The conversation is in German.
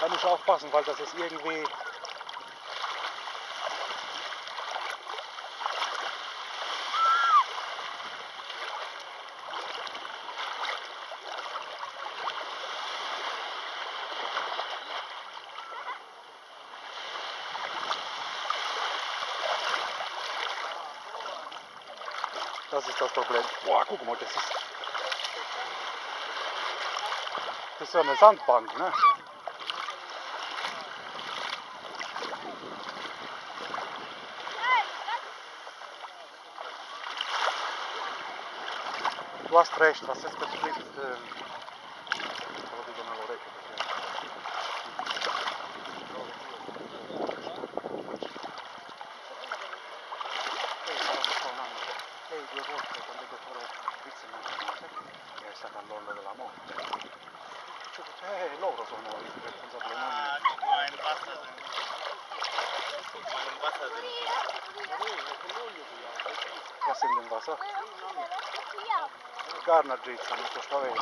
Da muss ich aufpassen, weil das ist irgendwie. Das ist das Problem. Boah, guck mal, das ist so eine Sandbank, ne? Du hast recht, was es betrifft. Lei due volte quando il dottore Vizio mi ha detto che è stato all'orlo della morte. Loro sono i responsabili, non ja sind im Wasser. Gar nicht sitzen, nicht so schwer.